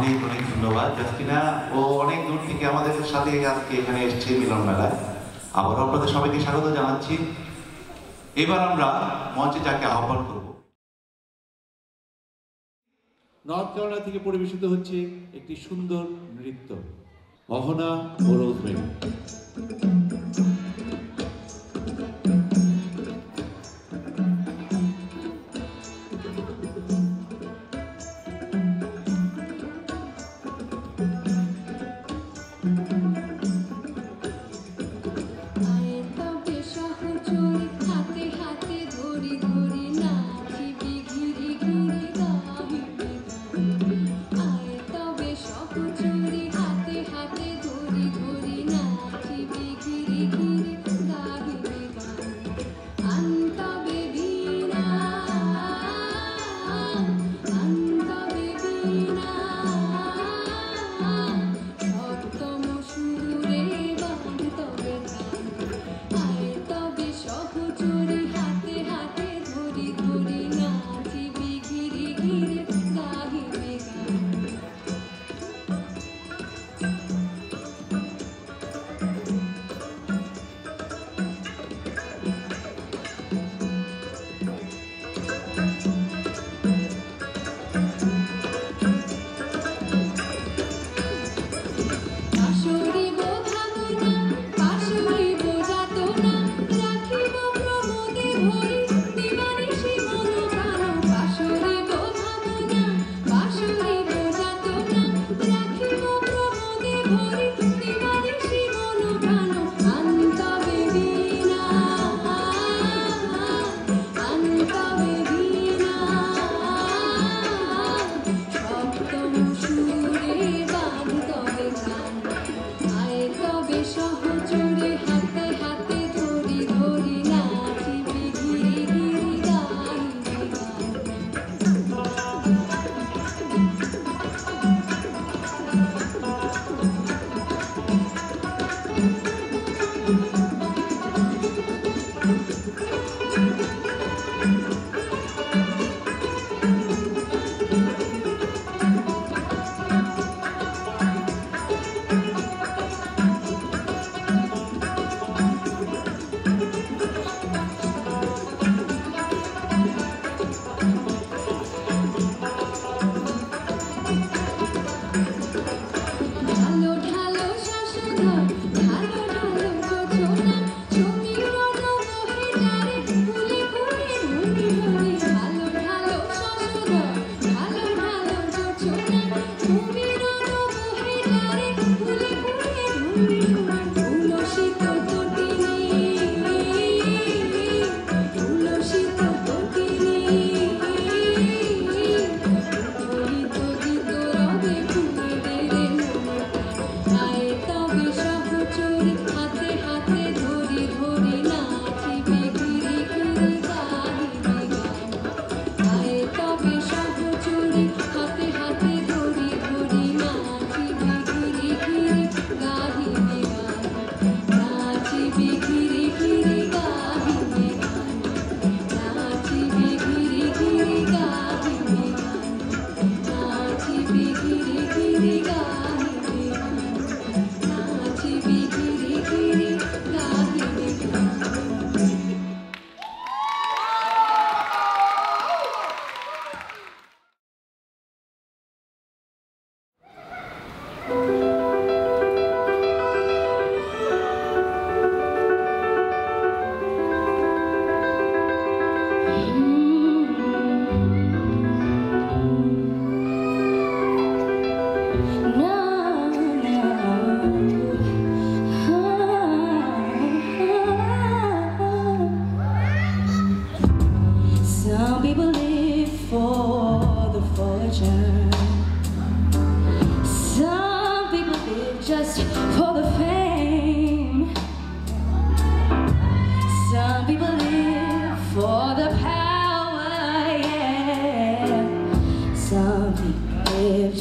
অনেক অনেক ধন্যবাদ জাস্টিনা। ও অনেক দূর থেকে আমাদের সাথে আজকে এখানে এসেছে মিলন মেলায়। আবারও আপনাদের সবাইকে স্বাগত জানাচ্ছি। এবার আমরা মঞ্চে যাকে আহ্বান করব। নর্থ ক্যারোলাইনা থেকে পরিবেশিত হচ্ছে একটি সুন্দর নৃত্য, অহনা ও rosemary.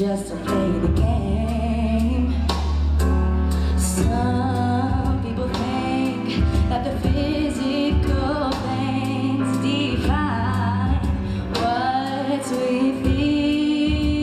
Just to play the game. Some people think that the physical things define what's within.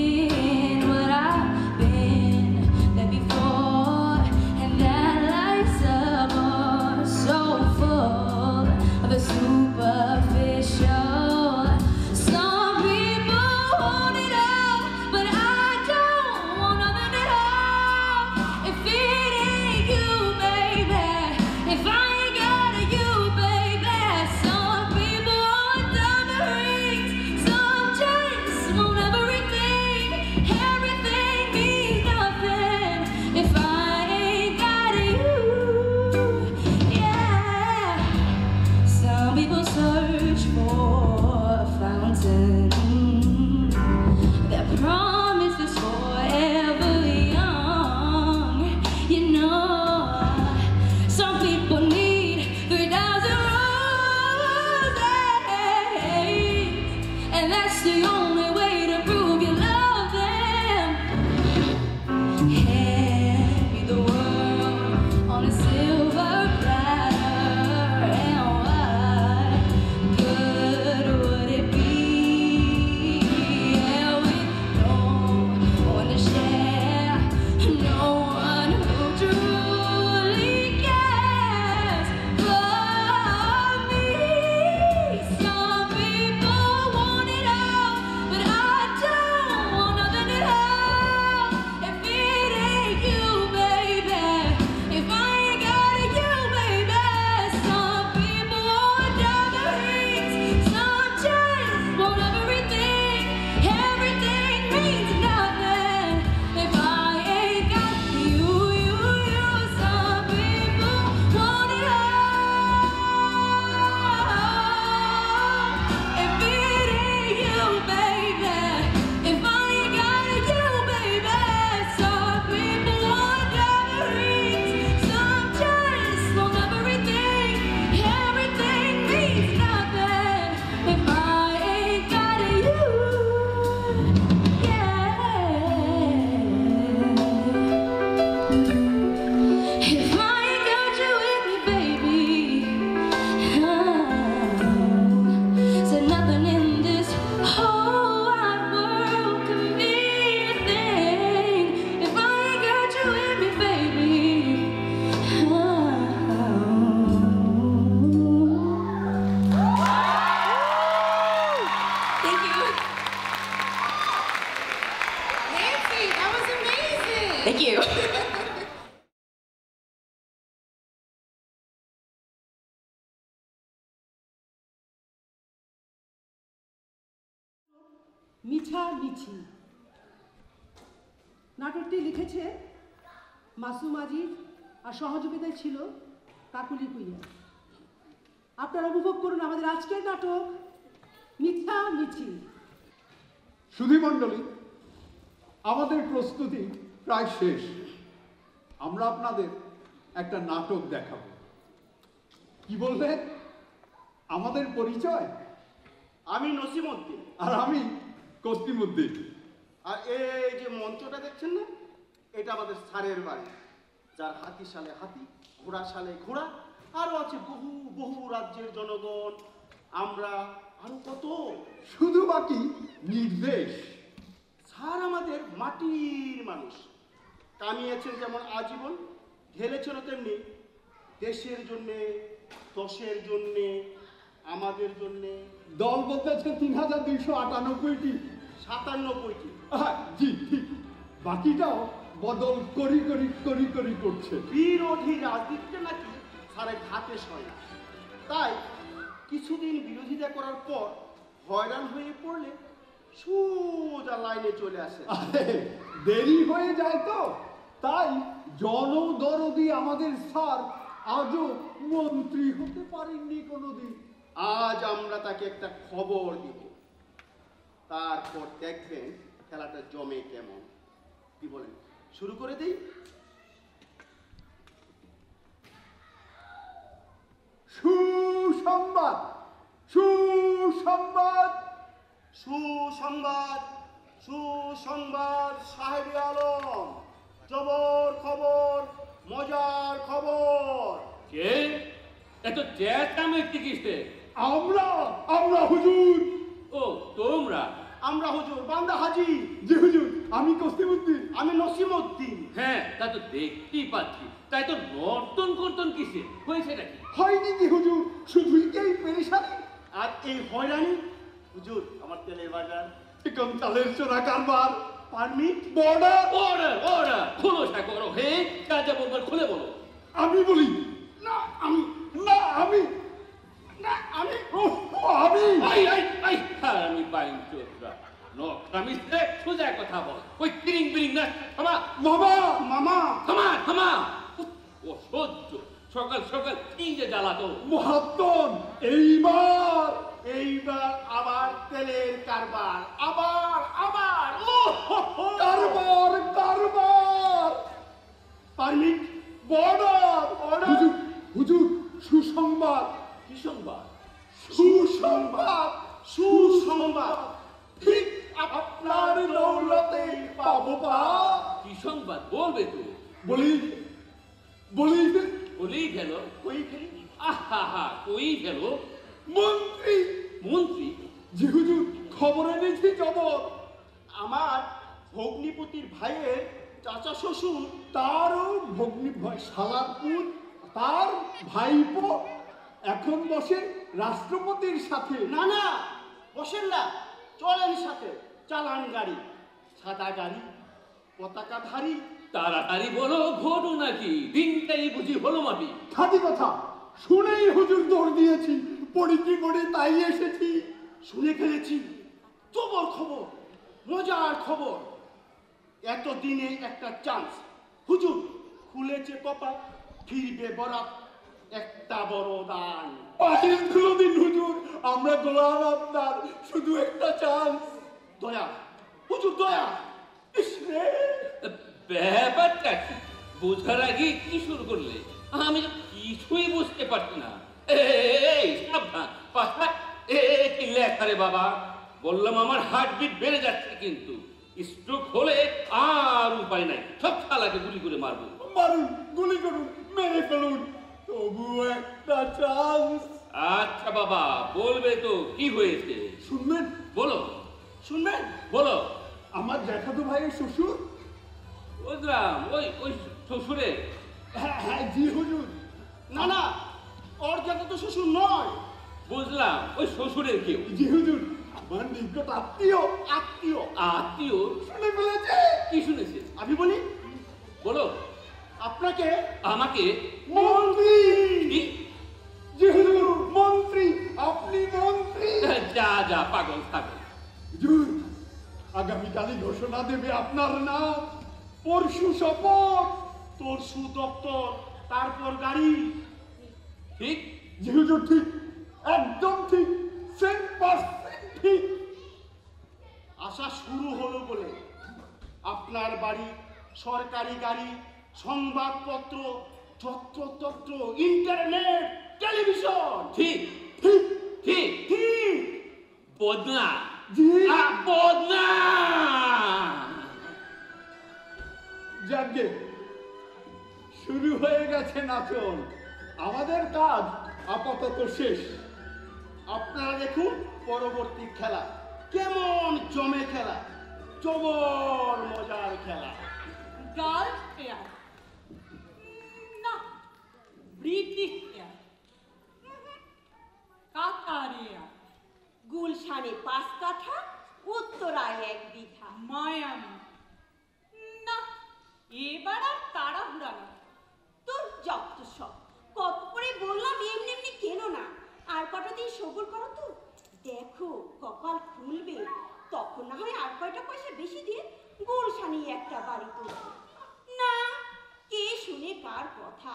the only way to prove you love them. Hand me the world on a silver platter, and what good would it be? Yeah, with no one to share, no one who truly cares for me. Some people want it all, but I don't want nothing at all. If it ain't you, baby, if I ain't got you, baby. Some people want diamonds, some just want everything. Everything means nothing if I ain't got you. Some people want it all. If it ain't you, baby, if I ain't got you, baby. Some people want diamonds, some just want everything. Everything means nothing if I ain't got you. If I ain't got you with me, baby, said nothing in this whole wide world can mean a thing. If I ain't got you with me, baby. Thank you. Nancy, that was amazing. Thank you. মিঠা মিঠি নাটকটি লিখেছে মাসুম আজিজ আর সহযোগিতায় ছিল কাকুলি কুইয়া। আপনারা উপভোগ করুন আমাদের আজকের নাটক মিঠা মিঠি। সুধীমণ্ডলী, আমাদের প্রস্তুতি প্রায় শেষ। আমরা আপনাদের একটা নাটক দেখাবো। কি বললেন? আমাদের পরিচয়? আমি নসিমউদ্দিন, আর আমি কস্তিমউদ্দিন। আর এই যে মঞ্চটা দেখছেন না, এটা আমাদের স্যারের বাড়ি, যার হাতি সালে হাতি, ঘোড়া সালে ঘোড়া, আরও আছে বহু বহু রাজ্যের জনগণ, আমরা আরো কত। শুধু বাকি নির্দেশ। স্যার আমাদের মাটির মানুষ, কামিয়েছেন যেমন আজীবন, ঢেলেছেন তেমনি দেশের জন্যে, দশের জন্যে, আমাদের জন্যে। দল বলতেছে ৩,২৯৮টি, ৯৭টি। জি ঠিক। বাকিটাও বদল করি করি করি করি করছে। বিরোধী রাজনীতিটা নাকি স্যারের হাতে সয় না, তাই কিছুদিন বিরোধিতা করার পর হয়রান হয়ে পড়লে সোজা লাইনে চলে আসে। আরে, দেরি হয়ে যায় তো, তাই জনদরদি আমাদের স্যার আজও মন্ত্রী হতে পারেননি কোনোদিন। আজ আমরা তাকে একটা খবর দিব, তারপর দেখবেন খেলাটা জমে কেমন। কি বলেন, শুরু করে দিই? সুসংবাদ, সুসংবাদ, সুসংবাদ, সুসংবাদ সাহেবে আলম, জবর খবর, মজার খবর। কে এত চেঁচামেচি কিসে? আমরা আমরা হুজুর। ও তোমরা? আমরা হুজুর, বান্দা হাজি। জি হুজুর, আমি কস্তিমউদ্দিন। আমি নসিমউদ্দিন। হ্যাঁ, তা তো দেখতেই পাচ্ছি। তাই তো নর্তন কর্তন কিসে হয়েছে নাকি? হয়নি কি হুজুর, শুধুই এই পেরেশানি। আর এই হয়রানি হুজুর, আমার তেলের বাজার, চিকন চালের চোরা কারবার, পারমিট, বর্ডার। অর্ডার অর্ডার, খোলসা করো। হে, কাজে বলবার খুলে বলো। আমি বলি না আমি, না আমি, না আমি, আমি আই আই আই, আর আমি বাইন চোদ্রা নকরামি সে সোজা কথা বল। ওই তিরিং বিরিং না, থামা মামা। মামা। থামা থামা। ও সহ্য, সকাল সকাল কি যে জ্বালাতো। মহাত্মন, এইবার এইবার আবার তেলের কারবার, আবার আবার। ও কারবার কারবার। Permit, border order. হুজুর, হুজুর, সুসংবাদ। কি সংবাদ? সুসংবাদ, সুসংবাদ। আপনার দৌলতে পাবো পা। কি সংবাদ বলবে তো? বলি বলি বলেই গেল। কই ফেলি আহা কই গেল? মন্ত্রী মন্ত্রী? জি হুজুর, খবর এনেছি জবর। আমার ভগ্নিপতির ভাইয়ের চাচা শ্বশুর তারও ভগ্নি সালারপুর, তার ভাইপো এখন বসে রাষ্ট্রপতির সাথে। না না বসেন না, চলেন সাথে। চালান গাড়ি, সাদা গাড়ি, পতাকাধারী। তাড়াতাড়ি বলো, ঘটো নাকি? দিনটাই বুঝি হলো মাটি। খাঁটি কথা শুনেই হুজুর দৌড় দিয়েছি, পড়ি পড়ে তাই এসেছি। শুনে ফেলেছি জবর খবর, মজার খবর। এতদিনে একটা চান্স। হুজুর খুলেছে কপাল, ফিরবে বরাত, একটা বড় দান। পায়ের ধুলো দিন হুজুর, আমরা গোলাম আপনার, শুধু একটা চান্স। দয়া হুজুর দয়া। ইস রে, ব্যাপারটা কি? বোঝার আগে কি শুরু করলে? আমি তো কিছুই বুঝতে পারছি না। এই সাবধান, পাশা কি লেখা রে বাবা? বললাম আমার হার্টবিট বেড়ে যাচ্ছে, কিন্তু স্ট্রোক হলে আর উপায় নাই, সব শালাকে গুলি করে মারবো। মারুন, গুলি করুন, মেরে ফেলুন, তবু একটা চান্স। আচ্ছা বাবা, বলবে তো কি হয়েছে? শুনবেন? বলো শুনবেন? বলো। আমার জ্যাঠাতো ভাইয়ের শ্বশুর। বুঝলাম, ওই ওই শ্বশুরের। হ্যাঁ হ্যাঁ জি হুজুর। না না, ওর জায়গা তো শ্বশুর নয়। বুঝলাম, ওই শ্বশুরের কেউ। জি হুজুর, আমার নিকট আত্মীয়। আত্মীয়? আত্মীয়? শুনে ফেলেছে। কি শুনেছে? আমি বলি, বলো। আপনাকে আমাকে? মন্ত্রী। কি? জি হুজুর, মন্ত্রী, আপনি মন্ত্রী। যা যা পাগল পাগল। হুজুর, আগামীকালই ঘোষণা দেবে আপনার নাম, পরশু শপথ। তোর সুদপ্তর, তারপর গাড়ি। ঠিক? জি হুজুর ঠিক, একদম ঠিক, 100% ঠিক। আসা শুরু হলো বলে আপনার বাড়ি, সরকারি গাড়ি, সংবাদপত্র, যত্রতত্র, ইন্টারনেট, টেলিভিশন। ঠিক ঠিক ঠিক ঠিক। বদনা। জি। বদনা। যাকে শুরু হয়ে গেছে নাচন, আমাদের কাজ আপাতত শেষ। আপনারা দেখুন পরবর্তী খেলা কেমন জমে খেলা, জবর মজার খেলা। গার্ল এয়ার না, ব্রিটিশ এয়ার, কাতার এয়ার, গুলশানে 5 কাঠা, উত্তরায় 1 বিঘা। মায়ামি না, এবার আর তাড়াহুড়া না। তোর যত সব কত করে বললাম এমনি এমনি কেন না, আর কটা দিন সবুর করো তো, দেখো কপাল খুলবে, তখন না হয় আর কয়টা পয়সা বেশি দিয়ে গুলশানে একটা বাড়ি করবো। না, কে শুনে কার কথা,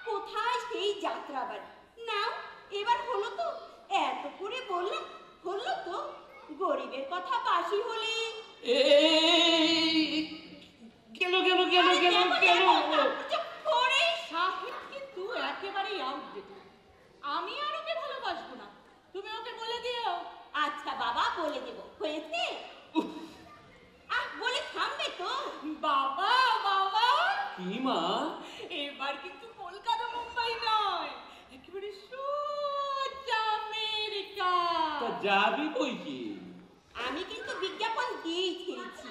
কোথায় সেই যাত্রা বাড়ি। না এবার হলো তো, এত করে বললাম হলো তো, গরিবের কথা বাসি হলে। গেল গেল গেল গেল গেল। সাহেব কিন্তু একেবারেই আউটডেটেড। আমি আর ওকে ভালোবাসবো না, তুমি ওকে বলে দিও। আচ্ছা বাবা বলে দেব, হয়েছে? বলে থামবে তো। বাবা বাবা, কি মা? এবার কিন্তু কলকাতা মুম্বাই নয়, একেবারে সোজা আমেরিকা। তা যাবি কই কি? আমি কিন্তু বিজ্ঞাপন দিয়েই ছেড়েছি,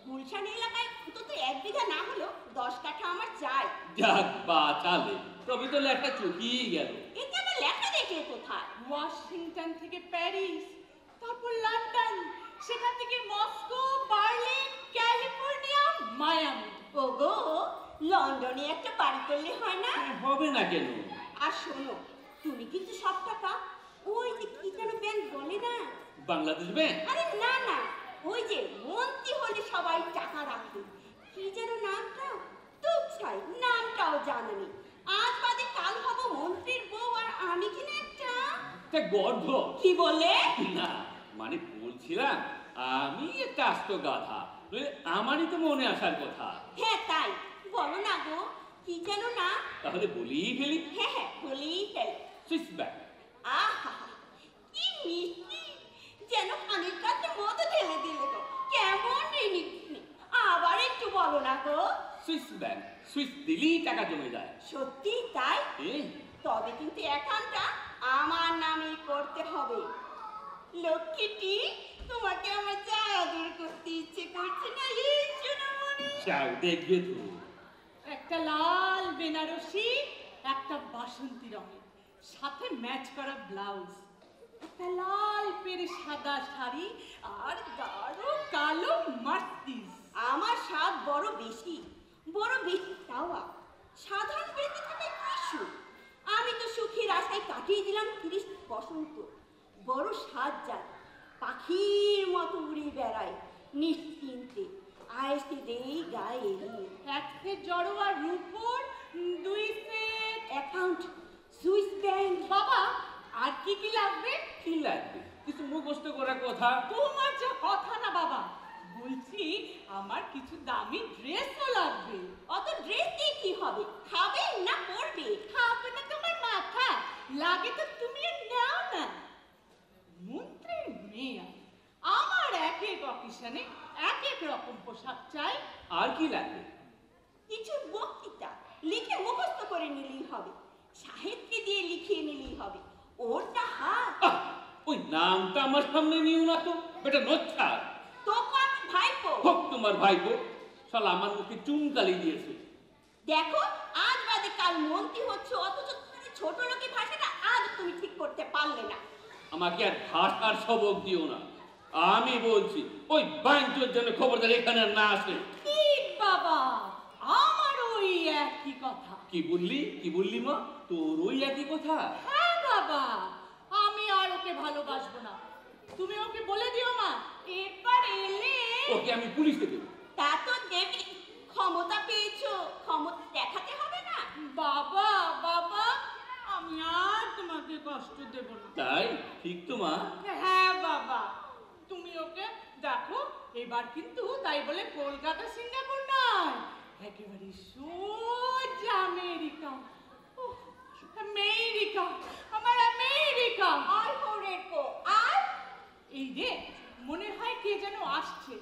গুলশান এলাকায় অন্তত 1 বিঘা না হলেও 10 কাঠা আমার চাই। যাক বাঁচালে, তবে তো লেখা চুকিয়ে গেল। এতে আবার লেখা দেখলে কোথায়? ওয়াশিংটন থেকে প্যারিস, তারপর লন্ডন, সেখান থেকে মস্কো, বার্লিন, ক্যালিফোর্নিয়া, মায়ামি। ওগো, লন্ডনে একটা বাড়ি করলে হয় না? হবে না কেন? আর শোনো, তুমি কিন্তু সব টাকা ওই যে কি যেন ব্যাংক বলে না, বাংলাদেশ ব্যাংক? আরে না না, ওই যে মন্ত্রী হলে সবাই টাকা রাখে, কি যেন নামটা, তুচ্ছাই নামটাও জানা নেই। আজ বাদে কাল হব মন্ত্রীর বউ, আর আমি কিনা একটা গর্ধ। কি বলে? না মানে বলছিলাম আমি একটা আস্ত গাধা, আমারই তো মনে আসার কথা। হ্যাঁ তাই, বলো না গো, কি যেন না? তাহলে বলেই ফেলি। হ্যাঁ হ্যাঁ বলেই ফেল। Swiss bank. আহা, কি মিষ্টি, যেন পানির কাছে মতো ঢেলে দিলে গো, কেমন সুইস ব্যাংক, সুইস দিলেই টাকা জমে যায়। সত্যি তাই? তবে কিন্তু অ্যাকাউন্টটা আমার নামে করতে হবে। লক্ষ্মীটি, তোমাকে আমার যা আদর করতে ইচ্ছে করছে না, এই সোনামণি। যাও দেখবে তো। একটা লাল বেনারসি, একটা বাসন্তী রঙের, সাথে ম্যাচ করা ব্লাউজ, একটা লাল পেরে সাদা শাড়ি, আর গাঢ় কালো মার্সিডিজ। আমার স্বাদ বড় বেশি চাওয়া। সাধারণ বেঁচে থাকায় কি সুখ? আমি তো সুখের আশায় কাটিয়ে দিলাম 30 বসন্ত। বড় সাজ্জাদ, পাখির মতো উড়ে বেড়ায় নিশ্চিন্তে, আয়েসে দেই গায়ে এড়িয়ে। এক সেট জড়োয়া রূপোর, 2 সেট অ্যাকাউন্ট, সুইস ব্যাংক। বাবা, আর কি কি লাগবে? কি লাগবে? কিছু মুখস্থ করার কথা। তোমার যা কথা না বাবা, বলছি আমার কিছু দামি ড্রেসও লাগবে। অত ড্রেস দিয়ে কি হবে? খাবে না পরবে? খাবে না তোমার মাথা, লাগে তো তুমি আর নাও না। মন্ত্রীর মেয়ে, আমার এক এক অকেশনে এক এক রকম পোশাক চাই। আর কি লাগবে? কিছু বক্তৃতা লিখে মুখস্থ করে নিলেই হবে, সাহিত্যে দিয়ে লিখিয়ে নিলেই হবে। ওটা হাত। ওই নামটা আমার সামনে নিও না তো, বেটা নোচ্ছা। তোমার ভাইপো। হোক তোমার ভাইপো, শালা আমার মুখে চুনকালি দিয়েছে। দেখো, আজ বাদে কাল মন্ত্রী হচ্ছে, অথচ তুমি ছোট লোকের ভাষাটা আজ তুমি ঠিক করতে পারলে না। আমাকে আর ভাষার সবক দিও না। আমি বলছি ওই বাইঞ্চোর জন্য খবরদার এখানে আর না আসে। কি বাবা, আমার ওই একই কথা। কি বললি মা? তোর ওই একই কথা? হ্যাঁ বাবা, আমি আর ওকে ভালোবাসবো না। তুমি ওকে বলে দিও মা, এরপর এলে ওকে আমি পুলিশে দেবো। তা তো দেবী, ক্ষমতা পেয়েছো, ক্ষমতা দেখাতে হবে না? বাবা বাবা, আমি আর তোমাকে কষ্ট দেব না। তাই? ঠিক তো মা? হ্যাঁ বাবা, তুমি ওকে দেখো, এবার কিন্তু তাই বলে কলকাতা সিঙ্গাপুর নয়, একেবারে সোজা আমেরিকা। উফ, আমেরিকা, আমার আমেরিকা। আর কো আর এই রে, মনে হয় কে যেন আসছে,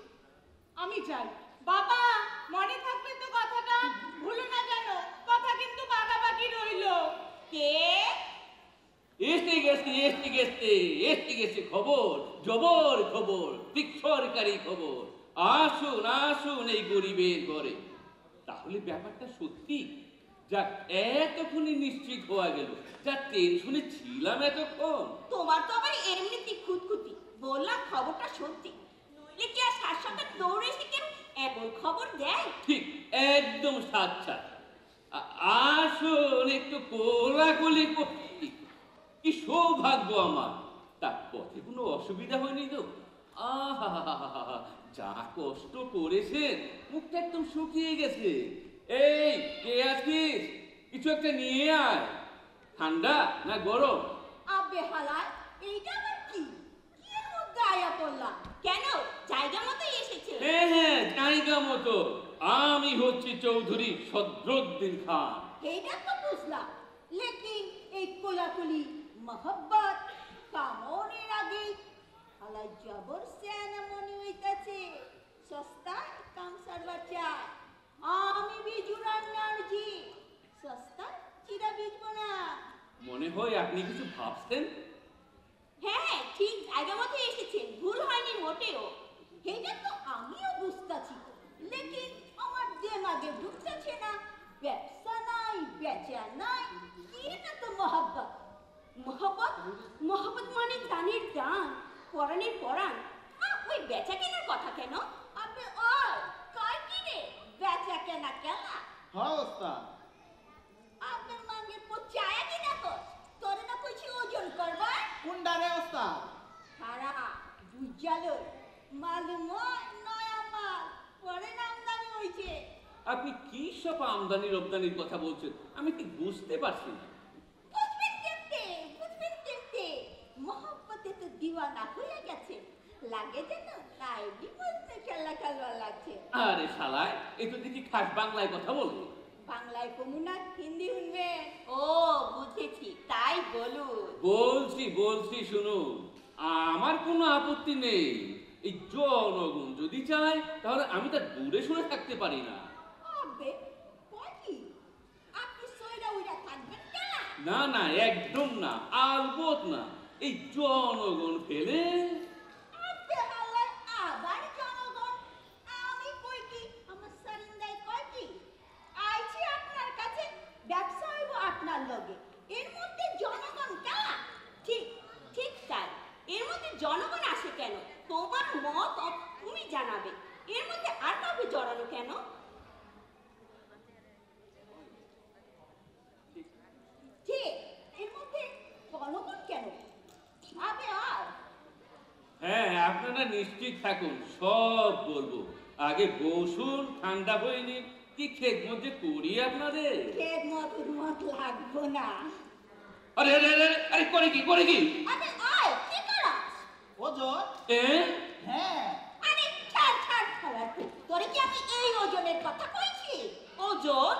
আমি যাই। বাবা, মনে থাকবে তো কথাটা, ভুলো না যেন, কথা কিন্তু বাগাবাগি রইলো। কে? এসে গেছে খবর, জবর খবর, ঠিক সরকারি খবর। আসুন এই গরিবের ঘরে। তাহলে ব্যাপারটা সত্যি? যাক, এতক্ষণে নিশ্চিত হওয়া গেল। যা টেনশনে ছিলাম এতক্ষণ। তোমার তো আবার এমনিতে খুঁতখুঁতি, বললাম খবরটা সত্যি, নইলে কি আর শাসকে দৌড়ে এসে কেন এমন খবর দেয়? ঠিক একদম সাচ্চা। আসুন একটু কোলাকুলি করছি। কি সৌভাগ্য আমার। তার পথে কোনো অসুবিধা হয়নি তো? আহা, যা কষ্ট করেছেন, মুখটা একদম শুকিয়ে গেছে। এই, কে আছিস? কিছু একটা নিয়ে আয়। ঠান্ডা না গরম? আবে হালাল, এইটা আবার কি? কি এর মধ্যে আয়া পড়লা? কেন, জায়গা মতোই এসেছে? হ্যাঁ, জায়গা মতো। আমি হচ্ছি চৌধুরী সদরুদ্দিন খান। এইটা তো বুঝলাম, লেকিন এই কোলাকুলি মোহব্বত কামনের আগে হালাই জবর সেনা মনে হইতাছে। সস্তা কাম সারবার চাই। আমি বিজুরার নার্জি, সস্তা চিরা বিজবো না। মনে হয় আপনি কিছু ভাবছেন। হ্যাঁ, ঠিক জায়গা মতো এসেছেন, ভুল হয়নি মোটেও। এইটা তো আমিও বুঝতাছি, লেকিন আমার দেমাগে ঢুকতেছে না। ব্যবসা নাই, বেচা নাই, এটা তো মোহব্বত। মোহব্বত মানে দানের দান, পরাণের পরাণ। ওই বেচা কেনার কথা কেন? আপনি কয় কিনে বেচা কেনা কেনা? হ্যাঁ ওস্তাদ। আপনার মাঙ্গে পচায়া কিনা কর, তোরে না কইছি ওজন করবা। কোনটা রে ওস্তাদ? সারা বুঝালো, মালুম নয়া মাল, পরে আমদানি হয়েছে। আপনি কি সব আমদানি রপ্তানির কথা বলছেন, আমি ঠিক বুঝতে পারছি না। বুঝবেন কেমতে? মোহব্বতে তো দিওয়ানা হয়ে গেছে, লাগে যেন নাইবি বলতে খেলা খেলবা লাগছে। আরে শালায়, এ তো দেখি খাস বাংলায় কথা বলবো। বাংলায় কমুনা, হিন্দি শুনবে? ও বুঝেছি, তাই বলুন। বলছি শুনুন, আমার কোনো আপত্তি নেই। এই জনগণ যদি চায় তাহলে আমি তার দূরে সরে থাকতে পারি না। থাকবে কয় কি আপনি সইরা উইরা থাকবেন কেন না না একদম না, আলবত না। এই জনগণ ফেলে আপনি হালায় আবার জনগণ আমি কই কি আমার সারিন্দাই কয় কি আইছি আপনার কাছে ব্যবসা হইব আপনার লগে এর মধ্যে জনগণ কেন ঠিক ঠিক তাই এর মধ্যে জনগণ আসে কেন তোমার মত তুমি জানাবে এর মধ্যে আর কাউকে জড়ানো কেন ঠিক এর মধ্যে জনগণ কেন আবে আর হ্যাঁ, আপনারা নিশ্চিত থাকুন, সব বলবো। আগে বসুন, ঠান্ডা বই নিন। কি খেদমত যে করি আপনাদের। খেদমত লাগবো না আরে আরে আরে আরে, করে কি করে কি? আবে আয় কি করাস ওজন এ হ্যাঁ আরে ছাড় ছাড় ছাড় তোরে কি আমি এই ওজনের কথা কইছি ওজন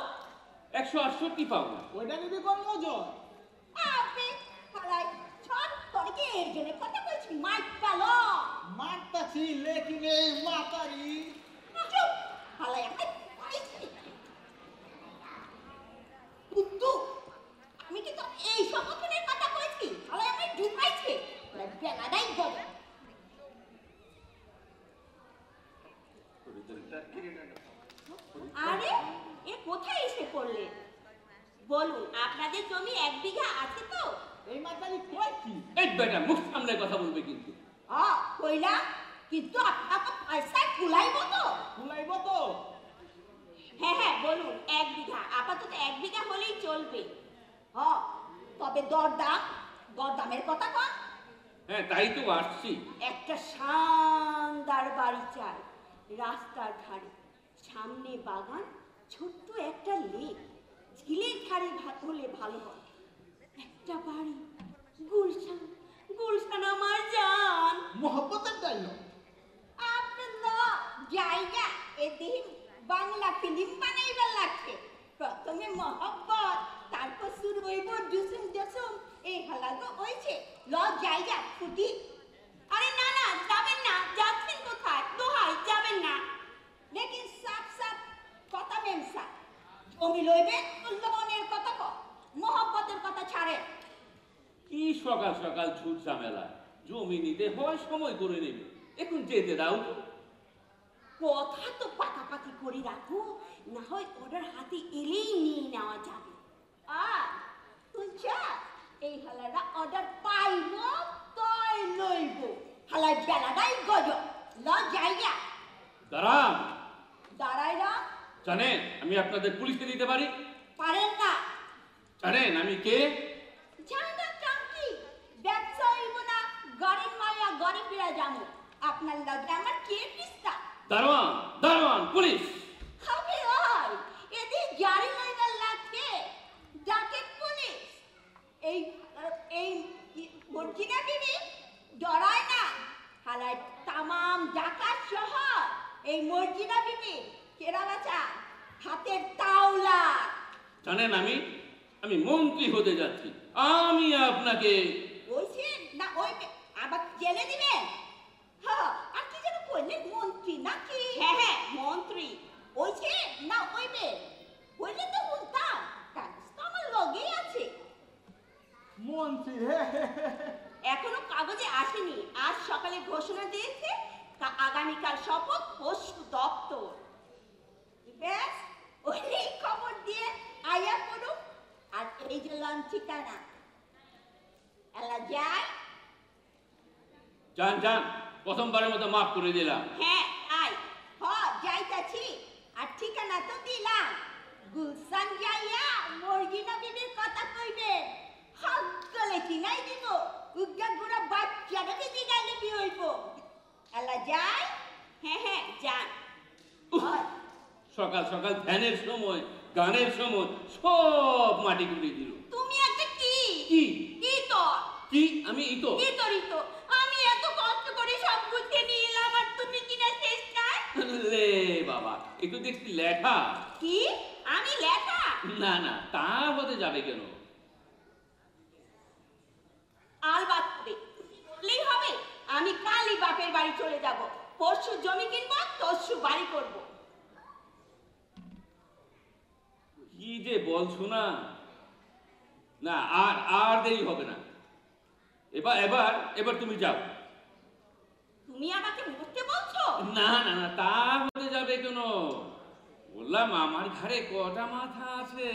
168 পাউন্ড। ওইটা নিবি কোন ওজন আপনি হালাই ছাড় তোরে কি এই ওজনের কথা কইছি মাইক গেল মারতাছি লেকিন এই মাতারি চুপ হালাই আমি কইছি কুত্তু আমি কি তো এই সমর্থনের কথা কইছি হালাই আমি ঢুকাইছি বেলাটাই গবে আরে এ কোথায় এসে পড়লে বলুন আপনাদের জমি 1 বিঘা আছে তো এই মাতারি কয় কি এই বেটা, মুখ সামলে কথা বলবে কিন্তু। কইলা কিন্তু আপনাকে পয়সা কুলাইব তো কুলাইব তো হ্যাঁ হ্যাঁ বলুন 1 বিঘা আপাতত 1 বিঘা হলেই চলবে তবে দরদামের কথা কন হ্যাঁ, তাই তো আসছি। একটা শানদার বাড়ি চাই রাস্তার ধারে সামনে বাগান ছোট্ট একটা লেক ঝিলের ধারে হলে ভালো হয় একটা বাড়ি গুলশান গুলশান আমার জান মোহব্বতের ডায়লগ আপনার না জায়গা এদিন বাংলা ফিল্ম বানাইবার লাগছে প্রথমে মহব্বত তারপর শুরু হইব জুসুম জসুম এই হালাগো হইছে ল জায়গা ফুটি আরে না না যাবেন না যাচ্ছেন কোথায় দোহাই যাবেন না লেকিন সাফ সাফ কথা মেমসা জমি লইবেন লোনের কথা কো মহব্বতের কথা ছাড়ে কি সকাল সকাল ঝুট ঝামেলা, জমি নিতে হয় সময় করে নেবে, এখন যেতে দাও তো। কথা তো পাকাপাকি করে রাখো না হয় অর্ডার হাতে এলেই নিয়ে নেওয়া যাবে আর তুই যা এই হালারা অর্ডার পাইব তাই লইব হালাই বেলাটাই গজ ল জায়গা দাঁড়ান, দাঁড়াই না জানেন আমি আপনাদের পুলিশে দিতে পারি? পারেন না জানেন আমি কে? জানা চাঙ্কি ব্যবসা হইব না গরিব মায়া গরিব ফিরা যাবো আপনার লগে আমার কে পিস্তা দারোয়ান, দারোয়ান, পুলিশ। হবে হয় এদি জারি লইবার লাগছে ডাকে পুলিশ এই এই মর্জিনা বিবি ডরায় না হালাই তামাম ঢাকা শহর এই মর্জিনা বিবি কেরা বাঁচা হাতের তাওলা জানেন আমি মন্ত্রী হতে যাচ্ছি, আমি আপনাকে ওইছে না ওই আবার জেলে দিবেন হ্যাঁ আর কি যেন কইলেন মন্ত্রী নাকি হ্যাঁ হ্যাঁ মন্ত্রী ওইছে না ওইবে কইলে তো বলতাম কাগজ তো আমার লগেই আছে মন্ত্রী এখনো কাগজে আসেনি আজ সকালে ঘোষণা দিয়েছে আগামীকাল শপথ পরশু দপ্তর ব্যাস ওই খবর দিয়ে আয়া করুন আর এই যে লঞ্চ ঠিকানা এলা যায় যান যান, প্রথমবারের মতো মাফ করে দিলাম। হ্যাঁ আই যাইতাছি আর ঠিকানা তো দিলাম গুলশান যাইয়া মর্জিনা বিবির কথা কইবে হাগলে চিনাই দিব উগা গুড়া বাচ্চাটাকে দিগাইলে কি হইব এলা যাই হ্যাঁ হ্যাঁ যান সকাল সকাল ধ্যানের সময়, গানের সময় সব মাটি করে দিল। তুমি একটা কি কি কি তো কি আমি ইতো কি তরিত আমি এত কষ্ট করে সব গুছিয়ে নিয়ে এলাম আর তুমি কিনা শেষ নাই লে বাবা, একটু দেখছি লেঠা। কি আমি লেখা না না, তা হতে যাবে কেন? আলবাত হবে হবে আমি কালই বাপের বাড়ি চলে যাব পরশু জমি কিনবো তরশু বাড়ি করব কি যে বলছো না, না আর আর দেরি হবে না। এবার এবার এবার তুমি যাও। তুমি আমাকে মরতে বলছো? না না না, তা হতে যাবে কেন? বললাম আমার ঘাড়ে কটা মাথা আছে।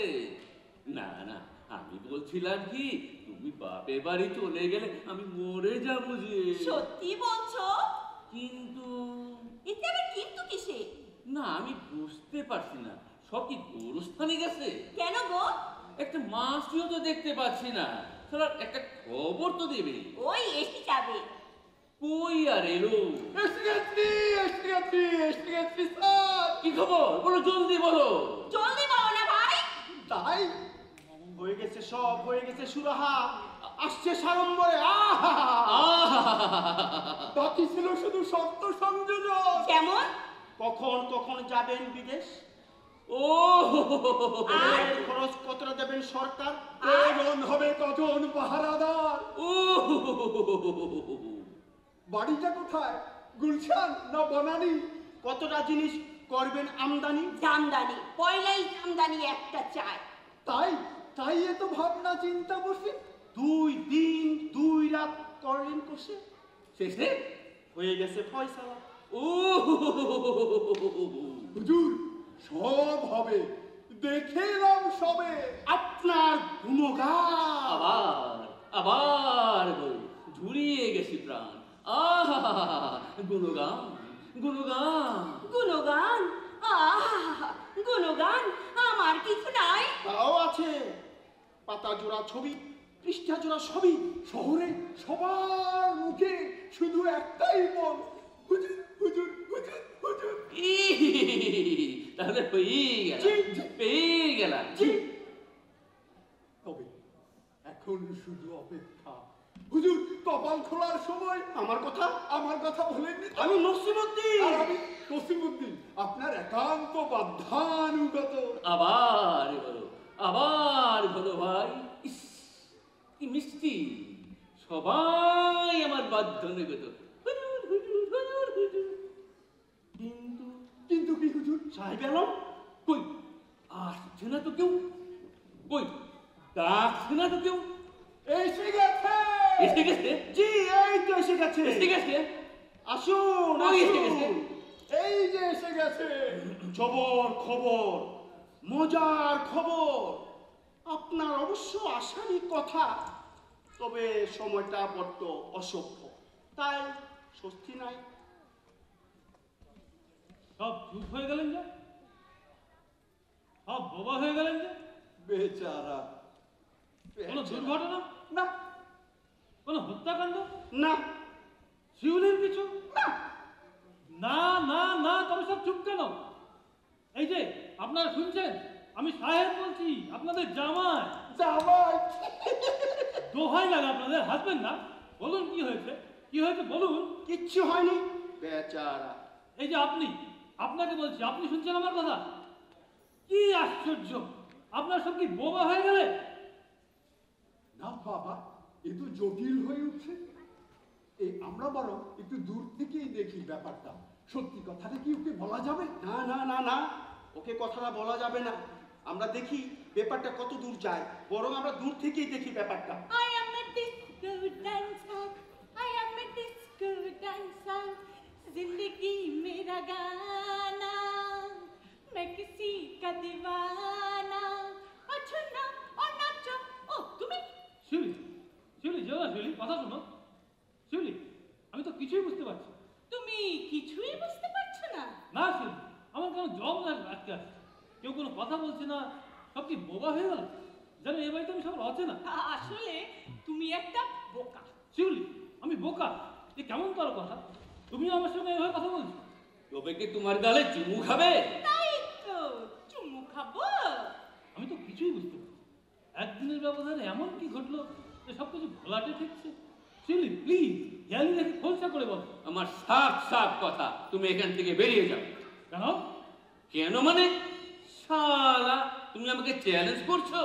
না না, আমি বলছিলাম কি, তুমি বাপের বাড়ি চলে গেলে আমি মরে যাবো যে। সত্যি বলছো? কিন্তু এতে আবার কিন্তু কিসে? না, আমি বুঝতে পারছি না, সব কি গোরস্থানে গেছে? কেন গো? একটা মাছটিও তো দেখতে পাচ্ছি না। তাহলে একটা খবর তো দেবে। ওই এসে যাবে। কই আর এলো? এসে গেছি স্যার। কি খবর বলো, জলদি বলো। জলদি বলো না ভাই। তাই হয়ে গেছে, সব হয়ে গেছে সুরাহা। আসছে সাড়ম্বরে। আহা! বাকি ছিল শুধু শর্ত সংযোজন। কেমন? কখন কখন যাবেন বিদেশ? ও আর এর খরচ কতটা দেবেন সরকার? প্রয়োজন হবে কজন পাহারাদার। ও বাড়িটা কোথায়, গুলশান না বনানী? কতটা জিনিস করবেন আমদানি? জামদানি, পয়লাই জামদানি একটা চাই। তাই তাই এত ভাবনা চিন্তা বসে। 2 দিন 2 রাত করলেন কোষে। শেষে হয়ে গেছে ফয়সালা। ও হুজুর সব হবে, দেখে এলাম সবে। আপনার গুণগান। আবার আবার বল, ঝুরিয়ে গেছি প্রাণ। আহা, গুণগান গুণগান। গুণগান, আহা গুণগান আমার কিছু নাই। তাও আছে, পাতা জোড়া ছবি, পৃষ্ঠা জোড়া ছবি। শহরে সবার মুখে শুধু একটাই বল, হুজুর হুজুর হুজুর হুজুর। তাহলে পেয়ে গেলাম, পেয়ে গেলাম। তবে এখন শুধু অপেক্ষা। হুজুর কপাল খোলার সময়। আমার কথা বলেননি তো? আমি নসিমুদ্দিন। আর আমি নসিমুদ্দিন, আপনার একান্ত বাধ্যানুগত। আবার বলো, আবার বলো ভাই। ইস, কি মিষ্টি, সবাই আমার বাধ্যনিগত। হুজুর হুজুর হুজুর হুজুর। কিন্তু কিন্তু কি হুজুর? সাহেব এলো? কই আসছে না তো কেউ, কই ডাকছে না তো কেউ। এসে গেছে। এসে গেছে? জি, এই তো এসে গেছে। এসে গেছে? আসুন ওই এসে গেছে। আসুন। এই যে এসে গেছে। খবর খবর, মজার খবর। আপনার অবশ্য আসারই কথা, তবে সময়টা বড্ড অসভ্য, তাই স্বস্তি নাই। সব চুপ হয়ে গেলেন যে, সব বোবা হয়ে গেলেন যে। বেচারা। কোনো দুর্ঘটনা, না কোনো হত্যাকাণ্ড, না শিউলির কিছু না না না, তবে সব চুপ কেন? এই যে আপনারা শুনছেন, আমি সাহেব বলছি, আপনাদের জামাই। জামাই। দোহাই লাগে আপনাদের, হাসবেন না। বলুন কি হয়েছে, কি হয়েছে বলুন। কিচ্ছু হয়নি। বেচারা। এই যে আপনি, আপনাকে বলছি, আপনি শুনছেন আমার কথা? কি আশ্চর্য, আপনার সব কি বোবা হয়ে গেলে? না বাবা, এ তো জটিল হয়ে উঠছে। আমরা বরং একটু দূর থেকেই দেখি ব্যাপারটা। সত্যি কথাটা কি ওকে বলা যাবে? না না না না, ওকে কথাটা বলা যাবে না। আমরা দেখি ব্যাপারটা কত দূর যায়, বরং আমরা দূর থেকেই দেখি ব্যাপারটা। I am a disco dancer, I am a disco dancer, जिंदगी मेरा गाना, मैं किसी का दीवाना, अच्छा ना और नाचो। ओ তুমি শিউলি, শিউলি যেও না শিউলি, কথা শোনো। শিউলি, আমি তো কিছুই বুঝতে পারছি না। তুমি কিছুই বুঝতে পারছো না? না শিউলি, আমার কেন জম আটকে আসছে, কেউ কোনো কথা বলছে না, সব কি বোবা হয়ে গেল? জানো এ বাড়িতে আমি সবার অচেনা। আসলে তুমি একটা বোকা। শিউলি, আমি বোকা? এ কেমন কারো কথা? তুমিও আমার সঙ্গে এভাবে কথা বলছো? তবে কি তোমার গালে চুমু খাবে? তাই তো চুমু খাবো। আমি তো কিছুই বুঝতে পারছি। একদিনের ব্যবধানে এমন কি ঘটলো যে সব কিছু ঘোলাটে ঠেকছে? শিউলি প্লিজ, হেয়ালি রেখে খোলসা করে বলো। আমার সাফ সাফ কথা, তুমি এখান থেকে বেরিয়ে যাও। কেন? কেন মানে? শালা, তুমি আমাকে চ্যালেঞ্জ করছো?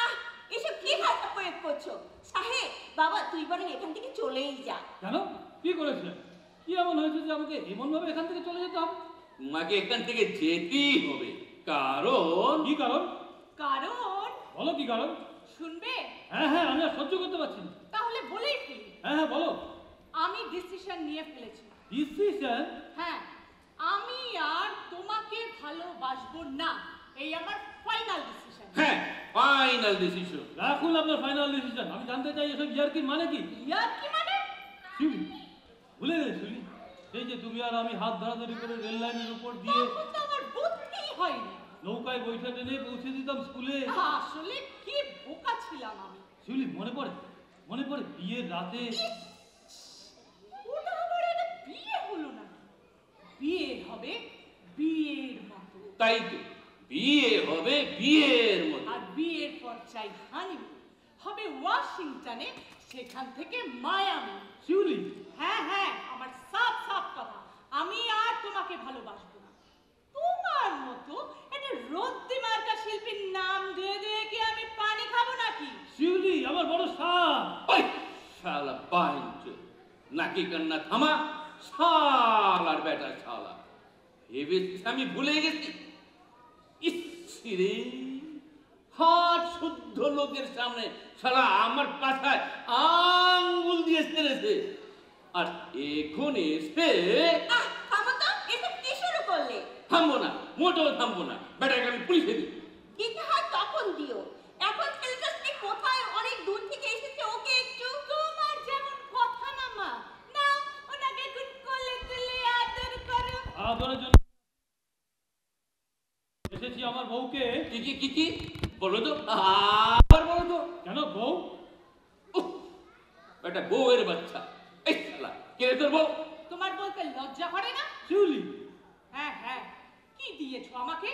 আহ এসব কি ভাষা প্রয়োগ করছো? সাহেব বাবা, তুই বরং এখান থেকে চলেই যা। কেন? কি করেছে? কি এমন হয়েছে যে আমাকে এমন ভাবে এখান থেকে চলে যেতে হবে? তোমাকে এখান থেকে যেতেই হবে, কারণ কি কারণ? কারণ বলো কি কারণ? শুনবে? হ্যাঁ হ্যাঁ, আমি আর সহ্য করতে পারছি না। তাহলে বলেই ফেলি। হ্যাঁ হ্যাঁ বলো। আমি ডিসিশন নিয়ে ফেলেছি। ডিসিশন? হ্যাঁ, আমি আর তোমাকে ভালোবাসবো না, এই আমার ফাইনাল ডিসিশন। হ্যাঁ, ফাইনাল ডিসিশন। রাখুন আপনার ফাইনাল ডিসিশন। আমি জানতে চাই এসব ইয়ার্কির মানে কি? ইয়ার্কি মানে? শিউলি, ভুলে গেলে শিউলি, এই যে তুমি আর আমি হাত ধরাধরি করে রেল লাইনের উপর দিয়ে তখন তো আমার বুদ্ধি হয়নি। নৌকায় বৈঠা টেনে পৌঁছে দিতাম স্কুলে। আসলে কি বোকা ছিলাম আমি। শিউলি, মনে পড়ে বিয়ের রাতে? ওটা আবার একটা বিয়ে হলো না, বিয়ে হবে বিয়ের মতো। তাই তো, বিয়ে হবে বিয়ের মতো। আর বিয়ের পর চাই হানিমুন, হবে ওয়াশিংটনে, সেখান থেকে মায়ামি। শিউলি, হ্যাঁ হ্যাঁ, আমার সাফ সাফ কথা, আমি আর তোমাকে ভালোবাসবো না। তোমার মতো একটা রদ্দি মার্কা শিল্পীর নাম দিয়ে দিয়ে কি আমি পানি খাবো নাকি? শিউলি, আমার বড় সাপ। ওই শালা বাইঞ্চ, নাকি কান্না থামা, শালার বেটা শালা। ভেবেছিস আমি ভুলে গেছি? ইসরে, হাত শুদ্ধ লোকের সামনে শালা আমার পাছায় আঙ্গুল দিয়ে ছেড়েছে, আর এখন এসে থামো তো, এসব কি শুরু করলে? থামবো না, মোটেও থামবো না, বেটাকে আমি পুলিশে দিই। দিতে হয় তখন দিও, এখন ছেলেটা সে কোথায় অনেক দূর থেকে এসেছে, ওকে একটু। তোমার যেমন কথা না মা, না ওনাকে গুড কোলে তুলে আদর করো। আদরের জন্য এসেছি আমার বউকে। কি বলো তো, আবার বলো তো। কেন বউ? বেটা বউয়ের বাচ্চা, এই শালা কে রে তোর বউ? তোমার বলতে লজ্জা করে না? শিউলি, হ্যাঁ হ্যাঁ, কি দিয়েছো আমাকে?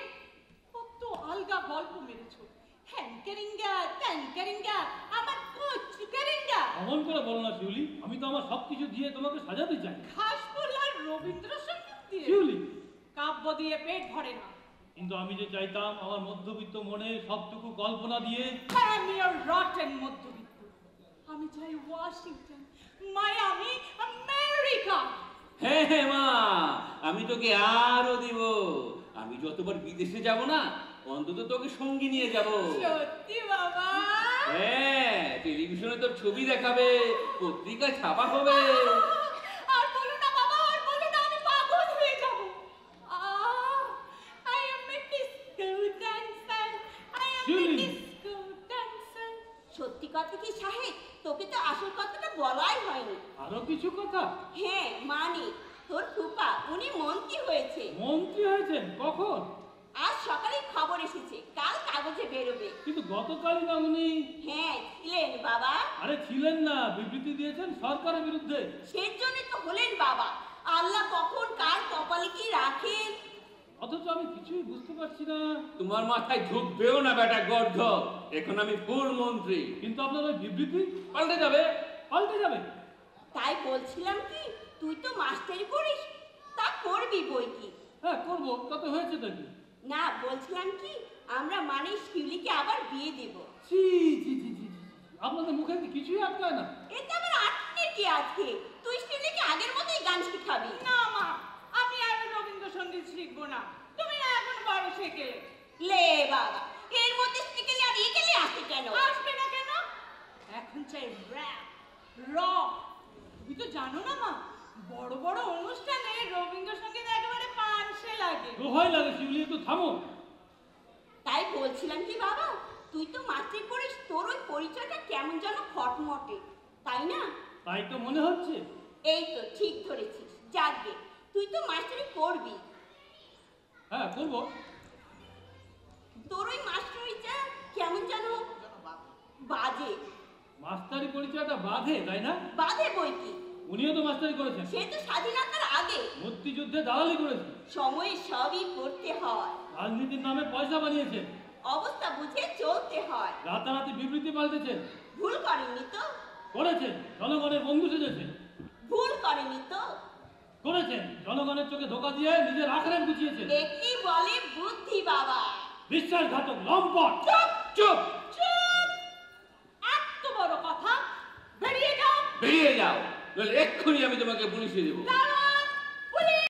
কত আলগা গল্প মেরেছো, হ্যাঙ্কারিঙ্গা ট্যাঙ্কারিঙ্গা, আমার কচু কারিঙ্গা। অমন করে বলো না শিউলি, আমি তো আমার সবকিছু দিয়ে তোমাকে সাজাতে চাই। ঘাসফুল আর রবীন্দ্রসঙ্গীত দিয়ে? শিউলি, কাব্য দিয়ে পেট ভরে না। কিন্তু আমি যে চাইতাম আমার মধ্যবিত্ত মনে সবটুকু কল্পনা দিয়ে। আমি আর রটেন মধ্যবিত্ত, আমি চাই ওয়াশিংটন, মায়ামি, আমেরিকা। হ্যাঁ হ্যাঁ মা, আমি তোকে আরো দিব। আমি যতবার বিদেশে যাব না, অন্তত তোকে সঙ্গী নিয়ে যাব। সত্যি বাবা? হ্যাঁ, টেলিভিশনে তোর ছবি দেখাবে, পত্রিকায় ছাপা হবে। আর বলো না বাবা, আর বলো না, আমি পাগল হয়ে যাব। I am a disco dancer, I am a disco dancer. সত্যি কথা কি সাহেব, তোকে তো আসল কথাটা বলাই হয়নি। আরো কিছু কথা? হ্যাঁ মানে, তোর ফুপা উনি মন্ত্রী হয়েছে। মন্ত্রী হয়েছেন? কখন? আজ সকালে খবর এসেছে, কাল কাগজে বেরোবে। কিন্তু গতকালই না উনি? হ্যাঁ ছিলেন বাবা। আরে ছিলেন না, বিবৃতি দিয়েছেন সরকারের বিরুদ্ধে। সেই জন্য তো হলেন বাবা। আল্লাহ কখন কার কপালে কি রাখেন। অথচ আমি কিছুই বুঝতে পারছি না। তোমার মাথায় ঢুকবেও না বেটা গর্ধ, এখন আমি ফুল মন্ত্রী। কিন্তু আপনার ওই বিবৃতি পাল্টে যাবে। তাই বলছিলাম কি, তুই তো মাস্টারি করিস, তা করবি বই কি। হ্যাঁ করবো, তাতে হয়েছে নাকি? না বলছিলাম কি, আমরা মানে শিউলিকে আবার বিয়ে দেব। ছি ছি ছি ছি, আপনাদের মুখে কি কিছুই আটকায় না? এতে আবার আটকে কি আছে? তুই শিউলিকে আগের মতোই গান শিখাবি। না মা, আমি আর রবীন্দ্রসঙ্গীত শিখবো না, তুমি না এখন বড় শেখেলে। লে বাবা, এর মধ্যে শিখেলে আর এগেলে আসে কেন? আসবে না কেন? এখন চাই র‍্যাপ, রক। তুমি তো জানো না মা, বড় বড় অনুষ্ঠানে রবীন্দ্রসঙ্গীত একেবারে পানসে লাগে। দোহাই লাগে শিউলি, একটু থামো। তাই বলছিলাম কি বাবা, তুই তো মাস্টারি করিস, তোর ওই পরিচয়টা কেমন যেন খটমটে, তাই না? তাই তো মনে হচ্ছে। এই তো ঠিক ধরেছিস, যাকগে তুই তো মাস্টারি করবি। হ্যাঁ করবো। তোর ওই মাস্টারিটা কেমন যেন বাজে। মাস্টারি পরিচয়টা বাধে, তাই না? বাজে বই কি, উনিও তো মাস্টারি করেছেন। সে তো স্বাধীনতার আগে। মুক্তিযুদ্ধে দালালি করেছেন। সময়ে সবই করতে হয়। রাজনীতির নামে পয়সা বানিয়েছেন। অবস্থা বুঝে চলতে হয়। রাতারাতি বিবৃতি পাল্টেছেন। ভুল করেননি তো? করেছেন। জনগণের বন্ধু সেজেছেন। ভুল করেননি তো? করেছেন। জনগণের চোখে ধোকা দিয়ে নিজের আখড়ান গুছিয়েছেন। একে বলে বুদ্ধি বাবা। বিশ্বাসঘাতক লম্পট। চুপ চুপ চুপ! এত বড় কথা, বেরিয়ে যাও। বেরিয়ে যাও, নইলে এক্ষুনি আমি তোমাকে পুলিশে দেবো। দাঁড়াও